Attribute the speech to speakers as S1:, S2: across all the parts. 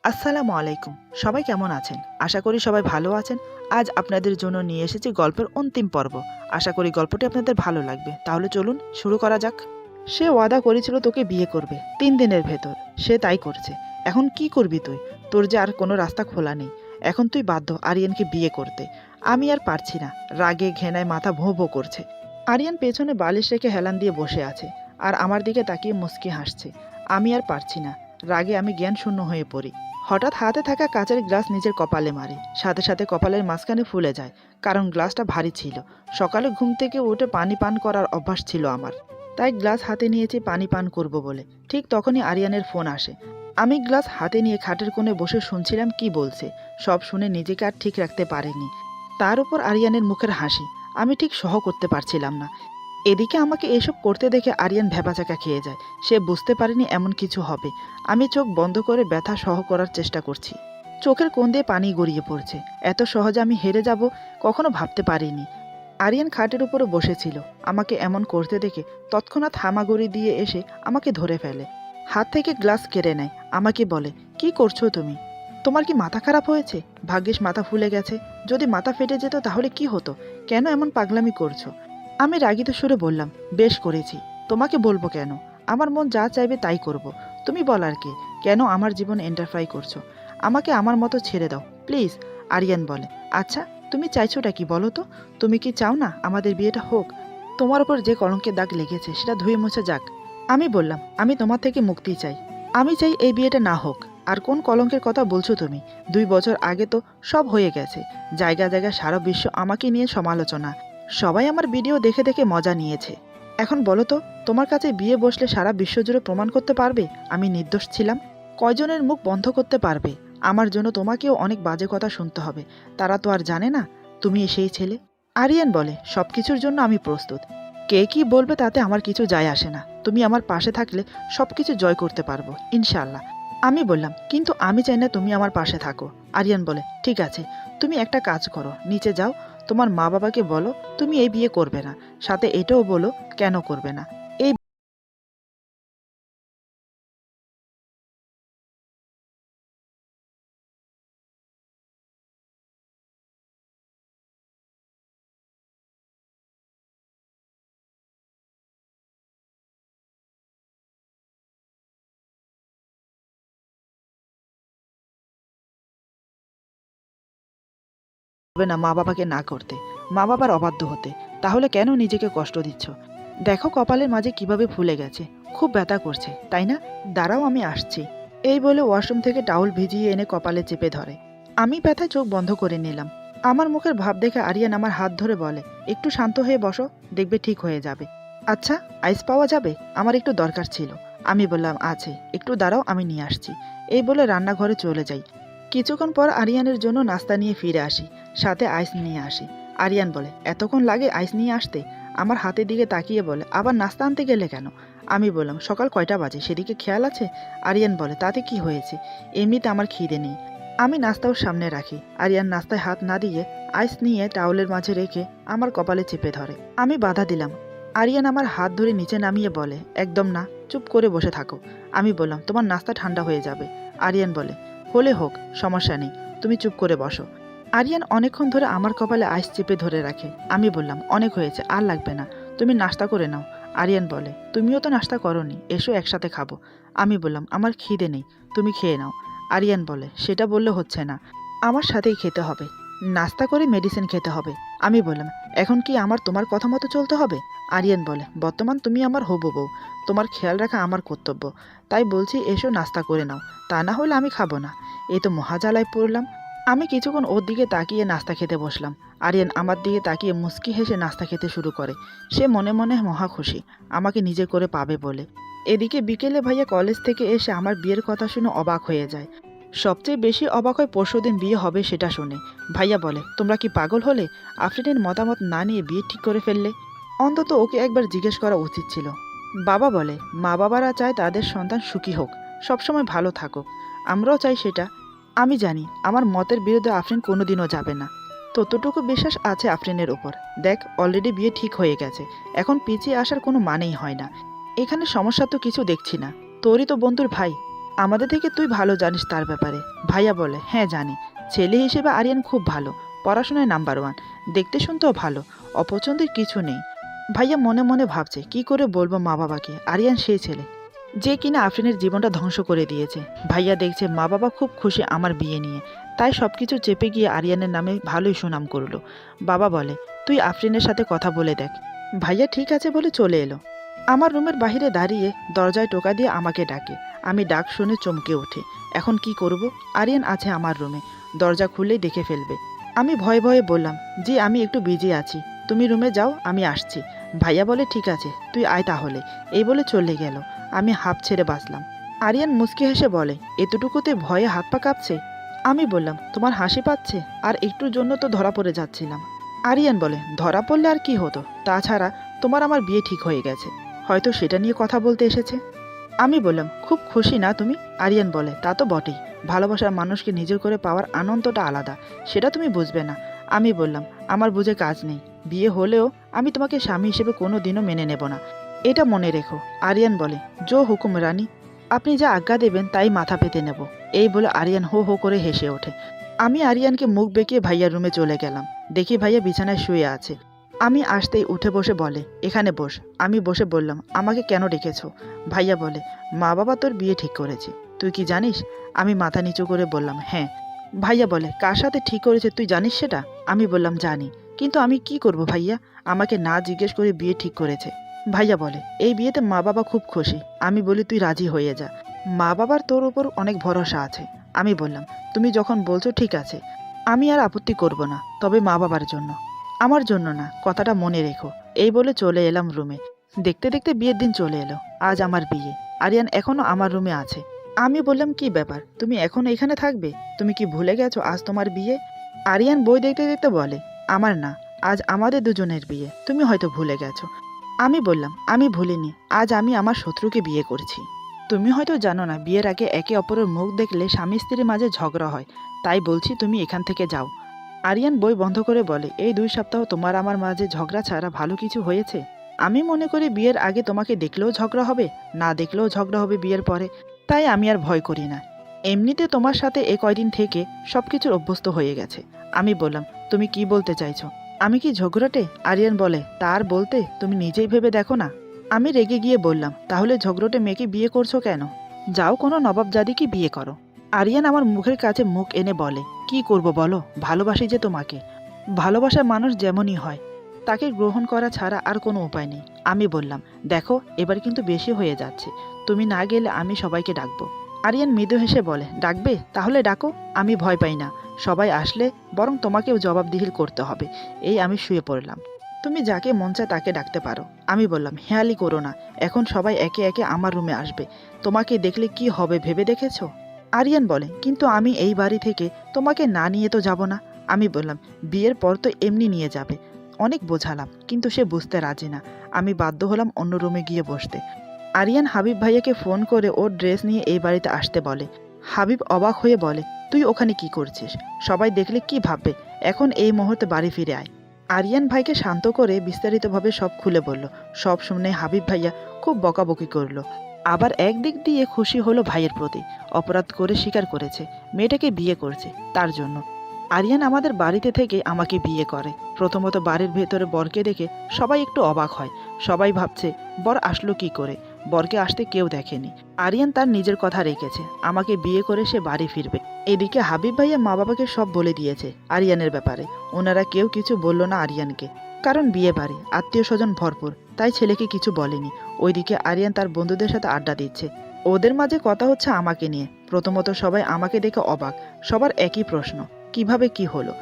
S1: আসসালামু আলাইকুম। সবাই কেমন আছেন? আশা করি সবাই ভালো আছেন। আজ আপনাদের জন্য নিয়ে এসেছি গল্পের অন্তিম পর্ব। আশা করি গল্পটি আপনাদের ভালো লাগবে। তাহলে চলুন শুরু করা যাক। সে ওয়াদা করেছিল তোকে বিয়ে করবে ৩ দিনের ভেতর। সে তাই করছে। এখন কি করবি তুই? তোর যে আর কোনো রাস্তা খোলা নেই। এখন তুই বাধ্য আরিয়ানকে বিয়ে করতে। আমি আর পারছি না। রাগে ঘেনায় মাথা ভোঁ ভোঁ করছে। আরিয়ান পেছনে বালিশ রেখে হেলান দিয়ে বসে আছে আর আমার দিকে তাকিয়ে মুচকি হাসছে। আমি আর পারছি না। রাগে আমি জ্ঞান শূন্য হয়ে পড়ি। হঠাৎ হাতে থাকা কাচের গ্লাস নিজের কপালে মারে। সাথে সাথে কপালের মাঝখানে ফুলে যায়, কারণ গ্লাসটা ভারী ছিল। সকালে ঘুম থেকে উঠে পানি পান করার অভ্যাস ছিল আমার, তাই গ্লাস হাতে নিয়েছি পানি পান করব বলে। ঠিক তখনই আরিয়ানের ফোন আসে। আমি গ্লাস হাতে নিয়ে খাটের কোণে বসে শুনছিলাম কি বলছে। সব শুনে নিজেকে আর ঠিক রাখতে পারিনি। তার উপর আরিয়ানের মুখের হাসি। আমি ঠিক সহ করতে পারছিলাম না। এদিকে আমাকে এসব করতে দেখে আরিয়ান ভ্যাবাচাকা খেয়ে যায়। সে বুঝতে পারেনি এমন কিছু হবে। আমি চোখ বন্ধ করে ব্যথা সহ করার চেষ্টা করছি। চোখের কোণ দিয়ে পানি গড়িয়ে পড়ছে। এত সহজে আমি হেরে যাব কখনো ভাবতে পারিনি। আরিয়ান খাটের উপরে বসেছিল। আমাকে এমন করতে দেখে তৎক্ষণাৎ হামাগুড়ি দিয়ে এসে আমাকে ধরে ফেলে। হাত থেকে গ্লাস কেড়ে নেয়। আমাকে বলে, কি করছো তুমি? তোমার কি মাথা খারাপ হয়েছে? ভাগ্যিস মাথা ফুলে গেছে। যদি মাথা ফেটে যেত তাহলে কি হতো? কেন এমন পাগলামি করছো? আমি রাগিত সুরে বললাম, বেশ করেছি। তোমাকে বলবো কেন? আমার মন যা চাইবে তাই করব। তুমি বলার কে? কেন আমার জীবন এন্টারফাই করছো? আমাকে আমার মতো ছেড়ে দাও প্লিজ। আরিয়ান বলে, আচ্ছা তুমি চাইছোটা কি বলো তো? তুমি কি চাও না আমাদের বিয়েটা হোক? তোমার ওপর যে কলঙ্কের দাগ লেগেছে সেটা ধুয়ে মুছে যাক। আমি বললাম, আমি তোমার থেকে মুক্তি চাই। আমি চাই এই বিয়েটা না হোক। আর কোন কলঙ্কের কথা বলছো তুমি? 2 বছর আগে তো সব হয়ে গেছে। জায়গা জায়গা সারা বিশ্ব আমাকে নিয়ে সমালোচনা। সবাই আমার ভিডিও দেখে দেখে মজা নিয়েছে। এখন বলো তো, তোমার কাছে বিয়ে বসলে সারা বিশ্বজুড়ে প্রমাণ করতে পারবে আমি নির্দোষ ছিলাম? কয়জনের মুখ বন্ধ করতে পারবে? আমার জন্য তোমাকেও অনেক বাজে কথা শুনতে হবে। তারা তো আর জানে না তুমি সেই ছেলে। আরিয়ান বলে, সবকিছুর জন্য আমি প্রস্তুত। কে কি বলবে তাতে আমার কিছু যায় আসে না। তুমি আমার পাশে থাকলে সবকিছু জয় করতে পারবো ইনশাআল্লাহ। আমি বললাম, কিন্তু আমি চাই না তুমি আমার পাশে থাকো। আরিয়ান বলে, ঠিক আছে, তুমি একটা কাজ করো, নিচে যাও। তোমার মা বাবাকে বলো তুমি এই বিয়ে করবে না। সাথে এটাও বলো কেন করবে না। এই বলবে না মা বাবাকে না করতে, মা বাবার অবাধ্য হতে। তাহলে কেন নিজেকে কষ্ট দিচ্ছ? দেখো কপালের মাঝে কিভাবে ফুলে গেছে। খুব ব্যথা করছে তাই না? দাঁড়াও আমি আসছি। এই বলে ওয়াশরুম থেকে টাওয়াল ভিজিয়ে এনে কপালে চেপে ধরে। আমি ব্যথায় চোখ বন্ধ করে নিলাম। আমার মুখের ভাব দেখে আরিয়ান আমার হাত ধরে বলে, একটু শান্ত হয়ে বসো, দেখবে ঠিক হয়ে যাবে। আচ্ছা, আইস পাওয়া যাবে? আমার একটু দরকার ছিল। আমি বললাম, আছে, একটু দাঁড়াও আমি নিয়ে আসছি। এই বলে রান্নাঘরে চলে যাই। কিছুক্ষণ পর আরিয়ানের জন্য নাস্তা নিয়ে ফিরে আসি। সাথে আইস নিয়ে আসি। আরিয়ান বলে, এতক্ষণ লাগে আইস নিয়ে আসতে? আমার হাতের দিকে তাকিয়ে বলে, আবার নাস্তা আনতে গেলে কেন? আমি বললাম, সকাল কয়টা বাজে সেদিকে খেয়াল আছে? আরিয়ান বলে, তাতে কি হয়েছে? এমনিতে আমার খিদে নেই। আমি নাস্তাও সামনে রাখি। আরিয়ান নাস্তায় হাত না দিয়ে আইস নিয়ে টাওয়ালের মাঝে রেখে আমার কপালে চেপে ধরে। আমি বাধা দিলাম। আরিয়ান আমার হাত ধরে নিচে নামিয়ে বলে, একদম না, চুপ করে বসে থাকো। আমি বললাম, তোমার নাস্তা ঠান্ডা হয়ে যাবে। আরিয়ান বলে, হলে হোক, সমস্যা নেই, তুমি চুপ করে বসো। আরিয়ান অনেকক্ষণ ধরে আমার কপালে আইস চেপে ধরে রাখে। আমি বললাম, অনেক হয়েছে, আর লাগবে না, তুমি নাস্তা করে নাও। আরিয়ান বলে, তুমিও তো নাস্তা করোনি, এসো একসাথে খাবো। আমি বললাম, আমার খিদে নেই, তুমি খেয়ে নাও। আরিয়ান বলে, সেটা বললে হচ্ছে না, আমার সাথেই খেতে হবে। নাস্তা করে মেডিসিন খেতে হবে। আমি বললাম, এখন কি আমার তোমার কথা মতো চলতে হবে? আরিয়ান বলে, বর্তমান তুমি আমার হবু বউ, তোমার খেয়াল রাখা আমার কর্তব্য। তাই বলছি এসো নাস্তা করে নাও, তা না হলে আমি খাবো না। এই তো মহাজালায় পড়লাম। আমি কিছুক্ষণ ওর দিকে তাকিয়ে নাস্তা খেতে বসলাম। আরিয়ান আমার দিকে তাকিয়ে মুচকি হেসে নাস্তা খেতে শুরু করে। সে মনে মনে মহা খুশি আমাকে নিজে করে পাবে বলে। এদিকে বিকেলে ভাইয়া কলেজ থেকে এসে আমার বিয়ের কথা শুনে অবাক হয়ে যায়। সবচেয়ে বেশি অবাক হয় পরশুদিন বিয়ে হবে সেটা শুনে। ভাইয়া বলে, তোমরা কি পাগল হলে? আফরিনের মতামত না নিয়ে বিয়ে ঠিক করে ফেললে? অন্তত ওকে একবার জিজ্ঞেস করা উচিত ছিল। বাবা বলে, মা বাবারা চায় তাদের সন্তান সুখী হোক, সবসময় ভালো থাকুক। আমরাও চাই সেটা। আমি জানি আমার মতের বিরুদ্ধে আফরিন কোনোদিনও যাবে না। ততটুকু বিশ্বাস আছে আফরিনের উপর। দেখ, অলরেডি বিয়ে ঠিক হয়ে গেছে, এখন পিছিয়ে আসার কোনো মানেই হয় না। এখানে সমস্যা তো কিছু দেখছি না। তোরই তো বন্ধুর ভাই। আমাদের থেকে তুই ভালো জানিস তার ব্যাপারে। ভাইয়া বলে, হ্যাঁ জানি। ছেলে হিসেবে আরিয়ান খুব ভালো, পড়াশোনায় নাম্বার 1, দেখতে শুনতেও ভালো, অপছন্দের কিছু নেই। ভাইয়া মনে মনে ভাবছে কি করে বলবো মা বাবাকে আরিয়ান সেই ছেলে যে কিনা আফরিনের জীবনটা ধ্বংস করে দিয়েছে। ভাইয়া দেখছে মা বাবা খুব খুশি আমার বিয়ে নিয়ে, তাই সবকিছু চেপে গিয়ে আরিয়ানের নামে ভালোই সুনাম করলো। বাবা বলে, তুই আফরিনের সাথে কথা বলে দেখ। ভাইয়া ঠিক আছে বলে চলে এলো। আমার রুমের বাইরে দাঁড়িয়ে দরজায় টোকা দিয়ে আমাকে ডাকে। আমি ডাক শুনে চমকে ওঠে। এখন কি করব? আরিয়ান আছে আমার রুমে, দরজা খুললেই দেখে ফেলবে। আমি ভয়ে ভয়ে বললাম, জি আমি একটু বিজি আছি, তুমি রুমে যাও, আমি আসছি। ভাইয়া বলে, ঠিক আছে তুই আয় তাহলে। এই বলে চলে গেল। আমি হাঁপ ছেড়ে বাঁচলাম। আরিয়ান মুচকি হেসে বলে, এতটুকুতে ভয়ে হাত পা কাঁপছে। আমি বললাম, তোমার হাসি পাচ্ছে? আর একটুর জন্য তো ধরা পড়ে যাচ্ছিলাম। আরিয়ান বলে, ধরা পড়লে আর কি হতো, তাছাড়া তোমার আমার বিয়ে ঠিক হয়ে গেছে, হয়তো সেটা নিয়ে কথা বলতে এসেছে। আমি বললাম, খুব খুশি না তুমি? আরিয়ান বলে, তা তো বটেই, ভালোবাসার মানুষকে নিজের করে পাওয়ার আনন্দটা আলাদা, সেটা তুমি বুঝবে না। আমি বললাম, আমার বুঝে কাজ নেই, বিয়ে হলেও আমি তোমাকে স্বামী হিসেবে কোনো দিনও মেনে নেব না, এটা মনে রেখো। আরিয়ান বলে, জো হুকুম রানী, আপনি যা আজ্ঞা দেবেন তাই মাথা পেতে নেব। এই বলে আরিয়ান হো হো করে হেসে ওঠে। আমি আরিয়ানকে মুখ বেঁকিয়ে ভাইয়ার রুমে চলে গেলাম। দেখি ভাইয়া বিছানায় শুয়ে আছে। আমি আসতেই উঠে বসে বলে, এখানে বস। আমি বসে বললাম, আমাকে কেন ডেকেছ? ভাইয়া বলে, মা বাবা তোর বিয়ে ঠিক করেছে, তুই কি জানিস? আমি মাথা নিচু করে বললাম, হ্যাঁ। ভাইয়া বলে, কার সাথে ঠিক করেছে তুই জানিস সেটা? আমি বললাম, জানি, কিন্তু আমি কি করব ভাইয়া, আমাকে না জিজ্ঞেস করে বিয়ে ঠিক করেছে। ভাইয়া বলে, এই বিয়েতে মা বাবা খুব খুশি। আমি বলি, তুই রাজি হয়ে যা, মা বাবার তোর উপর অনেক ভরসা আছে। আমি বললাম, তুমি যখন বলছো ঠিক আছে, আমি আর আপত্তি করব না, তবে মা বাবার জন্য, আমার জন্য না, কথাটা মনে রেখো। এই বলে চলে এলাম রুমে। দেখতে দেখতে বিয়ের দিন চলে এলো। আজ আমার বিয়ে। আরিয়ান এখনো আমার রুমে আছে। আমি বললাম, কি ব্যাপার, তুমি এখনো এখানে থাকবে? তুমি কি ভুলে গেছো আজ তোমার বিয়ে? আরিয়ান বই দেখতে দেখতে বলে, আমার না, আজ আমাদের দুজনের বিয়ে, তুমি হয়তো ভুলে গেছো। আমি বললাম, আমি ভুলিনি, আজ আমি আমার শত্রুকে বিয়ে করছি। তুমি হয়তো জানো না, বিয়ের আগে একে অপরের মুখ দেখলে স্বামী স্ত্রীর মাঝে ঝগড়া হয়, তাই বলছি তুমি এখান থেকে যাও। আরিয়ান বই বন্ধ করে বলে, এই 2 সপ্তাহ তোমার আমার মাঝে ঝগড়া ছাড়া ভালো কিছু হয়েছে? আমি মনে করি বিয়ের আগে তোমাকে দেখলেও ঝগড়া হবে, না দেখলেও ঝগড়া হবে বিয়ের পরে, তাই আমি আর ভয় করি না। এমনিতে তোমার সাথে এ কয়দিন থেকে সবকিছুর অভ্যস্ত হয়ে গেছে। আমি বললাম, তুমি কি বলতে চাইছো? আমি কি ঝগড়াটে? আরিয়ান বলে, তার বলতে তুমি নিজেই ভেবে দেখো না। আমি রেগে গিয়ে বললাম, তাহলে ঝগড়টে মেয়েকে বিয়ে করছো কেন? যাও কোনো নবাবজাদিকে বিয়ে করো। আরিয়ান আমার মুখের কাছে মুখ এনে বলে, কি করব বলো, ভালোবাসি যে তোমাকে। ভালোবাসার মানুষ যেমনই হয়, তাকে গ্রহণ করা ছাড়া আর কোনো উপায় নেই। আমি বললাম, দেখো এবার কিন্তু বেশি হয়ে যাচ্ছে, তুমি না গেলে আমি সবাইকে ডাকবো। আরিয়ান মৃদু হেসে বলে, ডাকবে? তাহলে ডাকো, আমি ভয় পাই না। সবাই আসলে বরং তোমাকেও জবাবদিহি করতে হবে। এই আমি শুয়ে পড়লাম। তুমি যাকে মন চায় তাকে ডাকতে পারো। আমি বললাম, হেয়ালি করো না, এখন সবাই একে একে আমার রুমে আসবে, তোমাকে দেখলে কি হবে ভেবে দেখেছো? আরিয়ান বলে, কিন্তু আমি এই বাড়ি থেকে তোমাকে না নিয়ে তো যাব না। আমি বললাম, বিয়ের পর তো এমনি নিয়ে যাবে। অনেক বোঝালাম, কিন্তু সে বুঝতে রাজি না। আমি বাধ্য হলাম অন্য রুমে গিয়ে বসতে। আরিয়ান হাবিব ভাইয়াকে ফোন করে ওর ড্রেস নিয়ে এই বাড়িতে আসতে বলে। হাবিব অবাক হয়ে বলে, তুই ওখানে কি করছিস? সবাই দেখলে কি ভাববে? এখন এই মুহূর্তে বাড়ি ফিরে আয়। আরিয়ান ভাইকে শান্ত করে বিস্তারিতভাবে সব খুলে বলল। সব শুনে হাবিব ভাইয়া খুব বকাবকি করলো। আবার একদিক দিয়ে খুশি হলো ভাইয়ের প্রতি, অপরাধ করে স্বীকার করেছে, মেয়েটাকে বিয়ে করছে তার জন্য। আরিয়ান আমাদের বাড়িতে থেকে আমাকে বিয়ে করে। প্রথমত বাড়ির ভেতরে বরকে দেখে সবাই একটু অবাক হয়। সবাই ভাবছে বর আসলো কি করে, বরকে আসতে কেউ দেখেনি। আরিয়ান তার নিজের কথা রেখেছে, আমাকে বিয়ে করে সে বাড়ি ফিরবে। এদিকে হাবিব ভাইয়া মা বাবাকে সব বলে দিয়েছে আরিয়ানের ব্যাপারে। ওনারা কেউ কিছু বলল না আরিয়ানকে, কারণ বিয়ে বাড়ি, আত্মীয় স্বজন ভরপুর, তাই ছেলেকে কিছু বলেনি। ওইদিকে আরিয়ান তার বন্ধুদের সাথে আড্ডা দিচ্ছে। ওদের মাঝে কথা হচ্ছে আমাকে নিয়ে। প্রথমত সবাই আমাকে দেখে অবাক। সবার একই প্রশ্ন, কিভাবে কি হলো,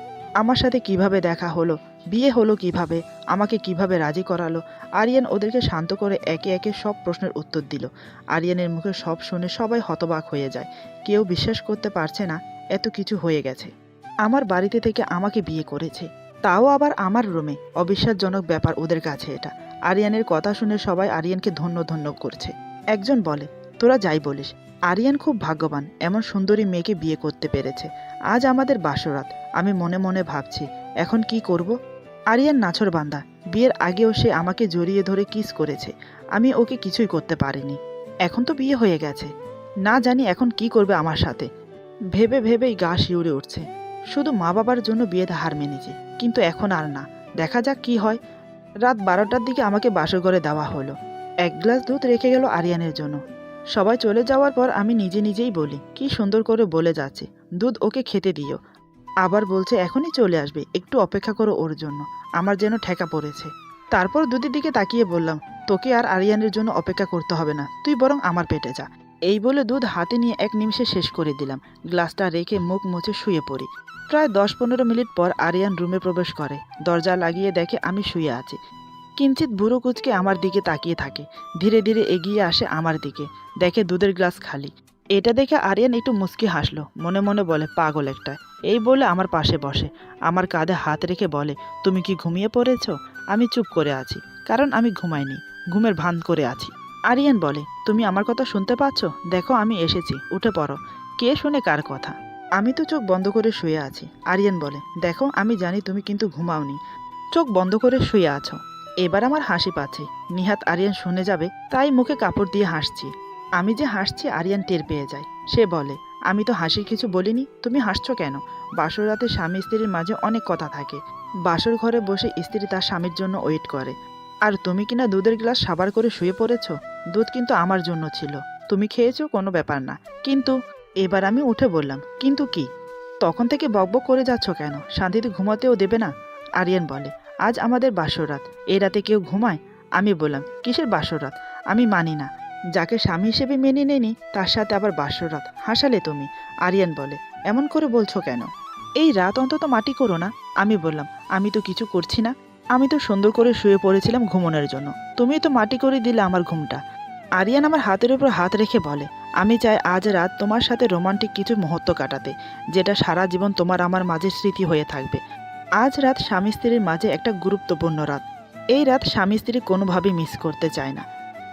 S1: আমার সাথে কিভাবে দেখা হলো, বিয়ে হলো কিভাবে, আমাকে কিভাবে রাজি করালো। আরিয়ান ওদেরকে শান্ত করে একে একে সব প্রশ্নের উত্তর দিল। আরিয়ানের মুখে সব শুনে সবাই হতবাক হয়ে যায়। কেউ বিশ্বাস করতে পারছে না এত কিছু হয়ে গেছে। আমার বাড়িতে থেকে আমাকে বিয়ে করেছে, তাও আবার আমার রুমে। অবিশ্বাসজনক ব্যাপার ওদের কাছে এটা। আরিয়ানের কথা শুনে সবাই আরিয়ানকে ধন্য ধন্য করছে। একজন বলে, তোরা যাই বলিস, আরিয়ান খুব ভাগ্যবান, এমন সুন্দরী মেয়েকে বিয়ে করতে পেরেছে। আজ আমাদের বাসরাত। আমি মনে মনে ভাবছি, এখন কি করব? আরিয়ান নাছোড়বান্দা, বিয়ের আগেও সে আমাকে জড়িয়ে ধরে কিস করেছে, আমি ওকে কিছুই করতে পারিনি। এখন তো বিয়ে হয়ে গেছে, না জানি এখন কি করবে আমার সাথে। ভেবে ভেবেই গা শিউরে উঠছে। শুধু মা বাবার জন্য বিয়েতে হার মেনেছি, কিন্তু এখন আর না। দেখা যাক কি হয়। রাত 12টার দিকে আমাকে বাসর ঘরে দেওয়া হলো। 1 গ্লাস দুধ রেখে গেল আরিয়ানের জন্য। সবাই চলে যাওয়ার পর আমি নিজে নিজেই বলি, কি সুন্দর করে বলে যাচ্ছে, দুধ ওকে খেতে দিও। আবার বলছে এখনই চলে আসবে, একটু অপেক্ষা করো ওর জন্য। আমার যেন ঠেকা পড়েছে। তারপর দুধের দিকে তাকিয়ে বললাম, তোকে আর আরিয়ানের জন্য অপেক্ষা করতে হবে না, তুই বরং আমার পেটে যা। এই বলে দুধ হাতে নিয়ে 1 নিমিষে শেষ করে দিলাম। গ্লাসটা রেখে মুখ মুছে শুয়ে পড়ি। প্রায় 10-15 মিনিট পর আরিয়ান রুমে প্রবেশ করে। দরজা লাগিয়ে দেখে আমি শুয়ে আছি। কিঞ্চিত বুড়ো কুচকে আমার দিকে তাকিয়ে থাকে। ধীরে ধীরে এগিয়ে আসে আমার দিকে। দেখে দুধের গ্লাস খালি। এটা দেখে আরিয়ান একটু মুচকি হাসলো। মনে মনে বলে, পাগল একটা। এই বলে আমার পাশে বসে। আমার কাঁধে হাত রেখে বলে, তুমি কি ঘুমিয়ে পড়েছ? আমি চুপ করে আছি, কারণ আমি ঘুমাইনি, ঘুমের ভান করে আছি। আরিয়ান বলে, তুমি আমার কথা শুনতে পাচ্ছ? দেখো আমি এসেছি, উঠে পড়ো। কে শুনে কার কথা? আমি তো চোখ বন্ধ করে শুয়ে আছি। আরিয়ান বলে, দেখো আমি জানি তুমি কিন্তু ঘুমাওনি, চোখ বন্ধ করে শুয়ে আছো। এবার আমার হাসি পাচ্ছে। নিহাত আরিয়ান শুনে যাবে, তাই মুখে কাপড় দিয়ে হাসছি। আমি যে হাসছি আরিয়ান টের পেয়ে যায়। সে বলে, আমি তো হাসির কিছু বলিনি, তুমি হাসছো কেন? বাসর রাতে স্বামী স্ত্রীর মাঝে অনেক কথা থাকে। বাসর ঘরে বসে স্ত্রী তার স্বামীর জন্য ওয়েট করে। আর তুমি কিনা দুধের গ্লাস সাবার করে শুয়ে পড়েছ। দুধ কিন্তু আমার জন্য ছিল, তুমি খেয়েছো, কোনো ব্যাপার না। কিন্তু এবার আমি উঠে বললাম, কিন্তু কি? তখন থেকে বকবক করে যাচ্ছ কেন? শান্তিতে ঘুমাতেও দেবে না? আরিয়ান বলে, আজ আমাদের বাসর রাত, এই রাতে কেউ ঘুমায়? আমি বললাম, কিসের বাসর রাত? আমি মানি না। যাকে স্বামী হিসেবে মেনে নেনি তার সাথে আবার বাসর রাত? হাসালে তুমি। আরিয়ান বলে, এমন করে বলছো কেন? এই রাত অন্তত মাটি করো না। আমি বললাম, আমি তো কিছু করছি না, আমি তো সুন্দর করে শুয়ে পড়েছিলাম ঘুমানোর জন্য, তুমি তো মাটি করে দিলে আমার ঘুমটা। আরিয়ান আমার হাতের উপর হাত রেখে বলে, আমি চাই আজ রাত তোমার সাথে রোমান্টিক কিছু মুহূর্ত কাটাতে, যেটা সারা জীবন তোমার আমার মাঝে স্মৃতি হয়ে থাকবে। আজ রাত স্বামী স্ত্রীর মাঝে একটা গুরুত্বপূর্ণ রাত। এই রাত স্বামী স্ত্রী কোনোভাবেই মিস করতে চায় না।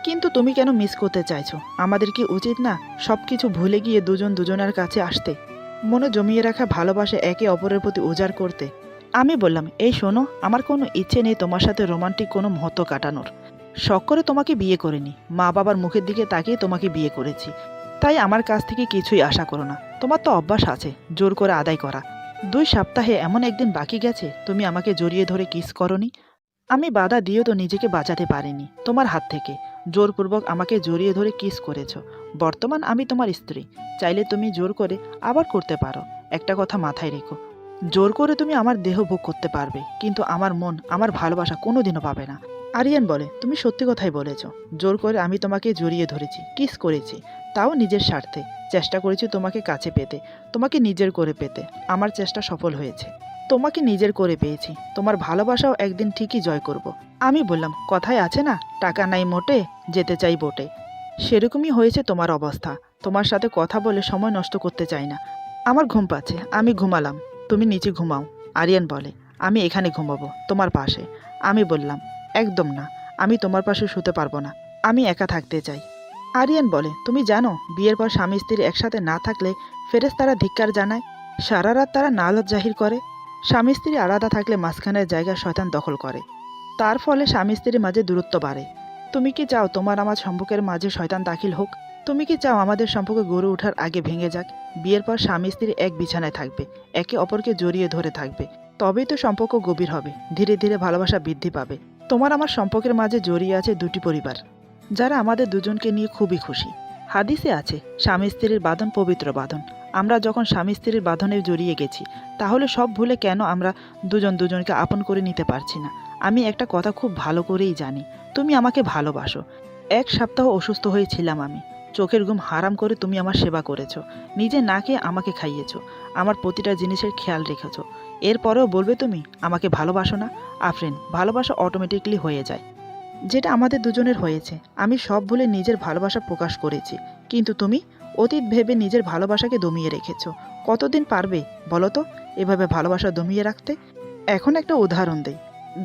S1: কিন্তু তুমি কেন মিস করতে চাইছো? আমাদের কি উচিত না সব কিছু ভুলে গিয়ে দুজন দুজনের কাছে আসতে, মনে জমিয়ে রাখা ভালোবাসা একে অপরের প্রতি উজাড় করতে? আমি বললাম, এই শোনো, আমার কোনো ইচ্ছে নেই তোমার সাথে রোমান্টিক কোনো মুহূর্ত কাটানোর। শখ করে তোমাকে বিয়ে করিনি, মা বাবার মুখের দিকে তাকিয়ে তোমাকে বিয়ে করেছি। তাই আমার কাছ থেকে কিছুই আশা করো না। তোমার তো অভ্যাস আছে জোর করে আদায় করা। 2 সপ্তাহে এমন একদিন বাকি গেছে তুমি আমাকে জড়িয়ে ধরে কিস করনি। আমি বাধা দিয়েও তো নিজেকে বাঁচাতে পারিনি তোমার হাত থেকে। জোরপূর্বক আমাকে জড়িয়ে ধরে কিস করেছ। বর্তমান আমি তোমার স্ত্রী, চাইলে তুমি জোর করে আবার করতে পারো। একটা কথা মাথায় রেখো, জোর করে তুমি আমার দেহ ভোগ করতে পারবে, কিন্তু আমার মন, আমার ভালোবাসা কোনোদিনও পাবে না। আরিয়ান বলে, তুমি সত্যি কথাই বলেছ। জোর করে আমি তোমাকে জড়িয়ে ধরেছি, কিস করেছি, তাও নিজের স্বার্থে। চেষ্টা করেছি তোমাকে কাছে পেতে, তোমাকে নিজের করে পেতে। আমার চেষ্টা সফল হয়েছে, তোমাকে নিজের করে পেয়েছি। তোমার ভালোবাসাও একদিন ঠিকই জয় করব। আমি বললাম, কথায় আছে না, টাকা নাই মোটে, যেতে চাই বোটে। সেরকমই হয়েছে তোমার অবস্থা। তোমার সাথে কথা বলে সময় নষ্ট করতে চাই না। আমার ঘুম পাচ্ছে, আমি ঘুমালাম, তুমি নিচে ঘুমাও। আরিয়ান বলে, আমি এখানে ঘুমাবো, তোমার পাশে। আমি বললাম, একদম না, আমি তোমার পাশে শুতে পারবো না, আমি একা থাকতে চাই। আরিয়ান বলে, তুমি জানো বিয়ের পর স্বামী স্ত্রী একসাথে না থাকলে ফেরেশতারা ধিক্কার জানায়, সারা রাত তারা নালত জাহির করে। স্বামী স্ত্রী আলাদা থাকলে মাঝখানের জায়গা শয়তান দখল করে, তার ফলে স্বামী স্ত্রীর মাঝে দূরত্ব বাড়ে। তুমি কি চাও তোমার আমার সম্পর্কের মাঝে শয়তান দাখিল হোক? তুমি কি চাও আমাদের সম্পর্ক গড়ে ওঠার আগে ভেঙে যাক? বিয়ের পর স্বামী স্ত্রী এক বিছানায় থাকবে, একে অপরকে জড়িয়ে ধরে থাকবে, তবেই তো সম্পর্ক গভীর হবে, ধীরে ধীরে ভালোবাসা বৃদ্ধি পাবে। তোমার আমার সম্পর্কের মাঝে জড়িয়ে আছে দুটি পরিবার, যারা আমাদের দুজনকে নিয়ে খুবই খুশি। হাদিসে আছে, স্বামী স্ত্রীর বাঁধন পবিত্র বাঁধন। আমরা যখন স্বামী স্ত্রীর বাঁধনে জড়িয়ে গেছি, তাহলে সব ভুলে কেন আমরা দুজন দুজনকে আপন করে নিতে পারছি না? আমি একটা কথা খুব ভালো করেই জানি, তুমি আমাকে ভালোবাসো। 1 সপ্তাহ অসুস্থ হয়েছিলাম আমি, চোখের ঘুম হারাম করে তুমি আমার সেবা করেছো, নিজে না খেয়ে আমাকে খাইয়েছো, আমার প্রতিটা জিনিসের খেয়াল রেখেছো। এরপরেও বলবে তুমি আমাকে ভালোবাসো না? আফরিন, ভালোবাসা অটোমেটিকলি হয়ে যায়, যেটা আমাদের দুজনের হয়েছে। আমি সব ভুলে নিজের ভালোবাসা প্রকাশ করেছি, কিন্তু তুমি অতীত ভেবে নিজের ভালোবাসাকে দমিয়ে রেখেছো। কতদিন পারবে বলো তো এভাবে ভালোবাসা দমিয়ে রাখতে? এখন একটা উদাহরণ দেই।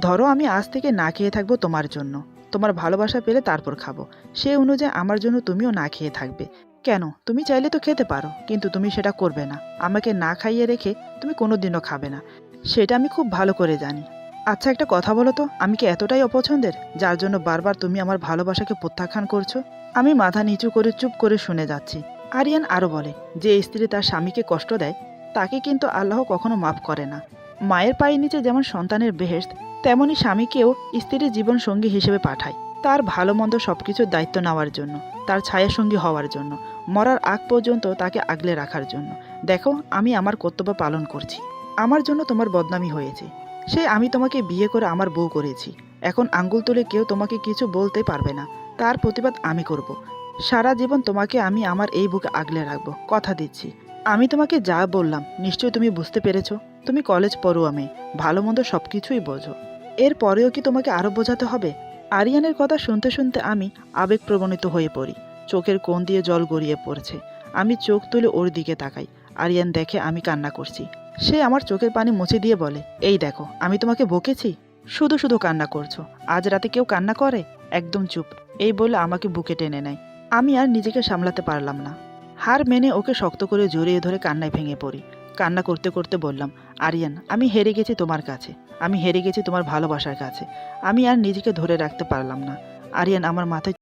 S1: ধরো আমি আজ থেকে না খেয়ে থাকবো তোমার জন্য, তোমার ভালোবাসা পেলে তারপর খাবো। সেই অনুযায়ী আমার জন্য তুমিও না খেয়ে থাকবে। কেন? তুমি চাইলে তো খেতে পারো, কিন্তু তুমি সেটা করবে না। আমাকে না খাইয়ে রেখে তুমি কোনোদিনও খাবে না, সেটা আমি খুব ভালো করে জানি। আচ্ছা একটা কথা বলো তো, আমি কি এতটাই অপছন্দের যার জন্য বারবার তুমি আমার ভালোবাসাকে প্রত্যাখ্যান করছো? আমি মাথা নিচু করে চুপ করে শুনে যাচ্ছি। আরিয়ান আরও বলে, যে স্ত্রী তার স্বামীকে কষ্ট দেয় তাকে কিন্তু আল্লাহ কখনো মাফ করে না। মায়ের পায়ের নিচে যেমন সন্তানের বেহেশত, তেমনি স্বামীকেও স্ত্রীর জীবন সঙ্গী হিসেবে পাঠায়, তার ভালো মন্দ সবকিছুর দায়িত্ব নেওয়ার জন্য, তার ছায়াসঙ্গী হওয়ার জন্য, মরার আগ পর্যন্ত তাকে আগলে রাখার জন্য। দেখো, আমি আমার কর্তব্য পালন করছি। আমার জন্য তোমার বদনামি হয়েছে, সে আমি তোমাকে বিয়ে করে আমার বউ করেছি। এখন আঙ্গুল তুলে কেউ তোমাকে কিছু বলতে পারবে না, তার প্রতিবাদ আমি করব। সারা জীবন তোমাকে আমি আমার এই বুকে আগলে রাখবো, কথা দিচ্ছি। আমি তোমাকে যা বললাম নিশ্চয়ই তুমি বুঝতে পেরেছো। তুমি কলেজ পড়ুয়া মেয়ে, ভালো মন্দ সব কিছুই বোঝো। এর পরেও কি তোমাকে আরও বোঝাতে হবে? আরিয়ানের কথা শুনতে শুনতে আমি আবেগপ্রবণিত হয়ে পড়ি। চোখের কোণ দিয়ে জল গড়িয়ে পড়ছে। আমি চোখ তুলে ওর দিকে তাকাই। আরিয়ান দেখে আমি কান্না করছি। সে আমার চোখের পানি মুছে দিয়ে বলে, এই দেখো, আমি তোমাকে বকেছি, শুধু শুধু কান্না করছো। আজ রাতে কেউ কান্না করে? একদম চুপ। এই বলে আমাকে বুকে টেনে নেয়। আমি আর নিজেকে সামলাতে পারলাম না। হার মেনে ওকে শক্ত করে জড়িয়ে ধরে কান্নায় ভেঙে পড়ি। কান্না করতে করতে বললাম, আরিয়ান, আমি হেরে গেছি তোমার কাছে, আমি হেরে গেছি তোমার ভালোবাসার কাছে। আমি আর নিজেকে ধরে রাখতে পারলাম না। আরিয়ান আমার মাথায়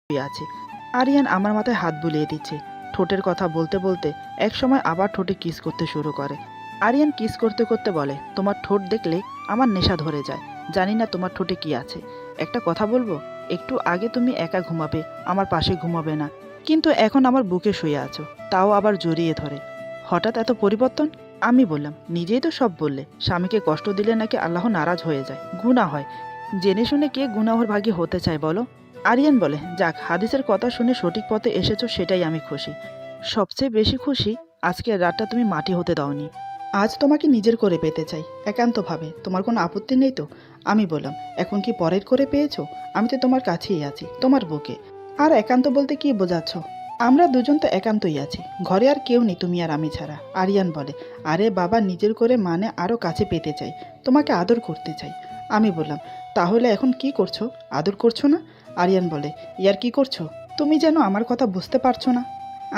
S1: আছে। আরিয়ান আমার মাথায় হাত বুলিয়ে দিচ্ছে। ঠোঁটের কথা বলতে বলতে একসময় আবার ঠোঁটে কিস করতে শুরু করে। আরিয়ান কিস করতে করতে বলে, তোমার ঠোঁট দেখলে আমার নেশা ধরে যায়। জানি না তোমার ঠোঁটে কি আছে। একটা কথা বলবো, একটু আগে তুমি একা ঘুমাবে, আমার পাশে ঘুমাবে না, কিন্তু এখন আমার বুকে শুয়ে আছো, তাও আবার জড়িয়ে ধরে। হঠাৎ এত পরিবর্তন? আমি বললাম, নিজেই তো সব বললে, স্বামীকে কষ্ট দিলে নাকি আল্লাহ নারাজ হয়ে যায়, গুনাহ হয়। জেনে শুনে কে গুনাহর ভাগী হতে চায় বলো? আরিয়ান বলে, যাক, হাদিসের কথা শুনে সঠিক পথে এসেছো, সেটাই আমি খুশি। সবচেয়ে বেশি খুশি আজকের রাতটা তুমি মাটি হতে দাওনি। আজ তোমাকে নিজের করে পেতে চাই, একান্তভাবে। তোমার কোনো আপত্তি নেই তো? আমি বললাম, এখন কি পরের করে পেয়েছো? আমি তো তোমার কাছেই আছি, তোমার বুকে। আর একান্ত বলতে কি বোঝাচ্ছ? আমরা দুজন তো একান্তই আছি, ঘরে আর কেউ নেই তুমি আর আমি ছাড়া। আরিয়ান বলে, আরে বাবা, নিজের করে মানে আরও কাছে পেতে চাই, তোমাকে আদর করতে চাই। আমি বললাম, তাহলে এখন কি করছো? আদর করছো না? আরিয়ান বলে, ইয়ার কি করছো? তুমি যেন আমার কথা বুঝতে পারছো না।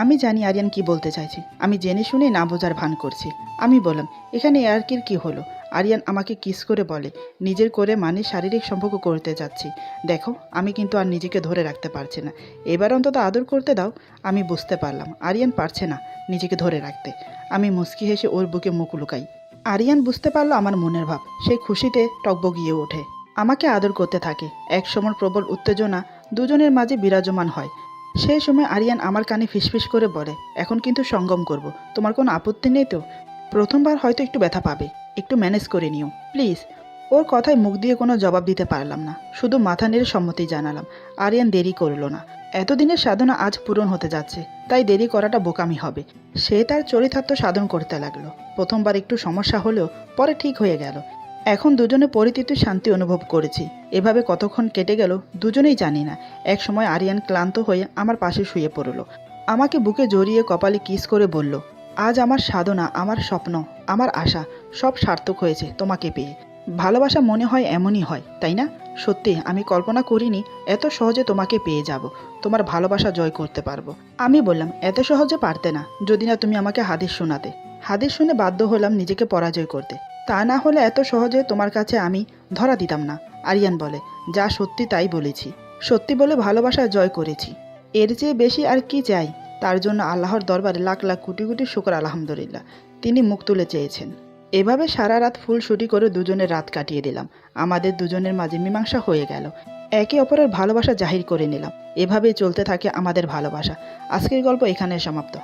S1: আমি জানি আরিয়ান কি বলতে চাইছি, আমি জেনে শুনে না বোঝার ভান করছি। আমি বললাম, এখানে ইয়ার্কির কি হলো? আরিয়ান আমাকে কিস করে বলে, নিজের করে মানে শারীরিক সম্পর্ক করতে যাচ্ছি। দেখো, আমি কিন্তু আর নিজেকে ধরে রাখতে পারছি না, এবার অন্তত আদর করতে দাও। আমি বুঝতে পারলাম আরিয়ান পারছে না নিজেকে ধরে রাখতে। আমি মুচকি হেসে ওর বুকে মুখ লুকাই। আরিয়ান বুঝতে পারলো আমার মনের ভাব, সে খুশিতে টকবগিয়ে ওঠে, আমাকে আদর করতে থাকে। এক সময় প্রবল উত্তেজনা দুজনের মাঝে বিরাজমান হয়। সেই সময় আরিয়ান আমার কানে ফিসফিস করে বলে, এখন কিন্তু সঙ্গম করব, তোমার কোনো আপত্তি নেই তো? প্রথমবার হয়তো একটু ব্যথা পাবে, একটু ম্যানেজ করে নিও প্লিজ। ওর কথায় মুখ দিয়ে কোনো জবাব দিতে পারলাম না, শুধু মাথা নেড়ে সম্মতি জানালাম। আরিয়ান দেরি করলো না। এতদিনের সাধনা আজ পূরণ হতে যাচ্ছে, তাই দেরি করাটা বোকামি হবে। সে তার চরিতার্থ সাধন করতে লাগলো। প্রথমবার একটু সমস্যা হলেও পরে ঠিক হয়ে গেল। এখন দুজনে পরিতৃপ্তি শান্তি অনুভব করেছি। এভাবে কতক্ষণ কেটে গেল দুজনেই জানি না। এক সময় আরিয়ান ক্লান্ত হয়ে আমার পাশে শুয়ে পড়ল। আমাকে বুকে জড়িয়ে কপালে কিস করে বলল, আজ আমার সাধনা, আমার স্বপ্ন, আমার আশা সব সার্থক হয়েছে তোমাকে পেয়ে। ভালোবাসা মনে হয় এমনই হয়, তাই না? সত্যি আমি কল্পনা করিনি এত সহজে তোমাকে পেয়ে যাব, তোমার ভালোবাসা জয় করতে পারবো। আমি বললাম, এত সহজে পারতে না যদি না তুমি আমাকে হাদিস শোনাতে। হাদিস শুনে বাধ্য হলাম নিজেকে পরাজয় করতে। তা না হলে এত সহজে তোমার কাছে আমি ধরা দিতাম না। আরিয়ান বলে, যা সত্যি তাই বলেছি। সত্যি বলে ভালোবাসা জয় করেছি। এর চেয়ে বেশি আর কি চাই? তার জন্য আল্লাহর দরবারে লাখ লাখ কোটি কোটি শুকর আলহামদুলিল্লাহ, তিনি মুখ তুলে চেয়েছেন। এভাবে সারা রাত ফুলশুটি করে দুজনের রাত কাটিয়ে দিলাম। আমাদের দুজনের মাঝে মীমাংসা হয়ে গেল। একে অপরের ভালোবাসা জাহির করে নিলাম। এভাবেই চলতে থাকে আমাদের ভালোবাসা। আজকের গল্প এখানে সমাপ্ত।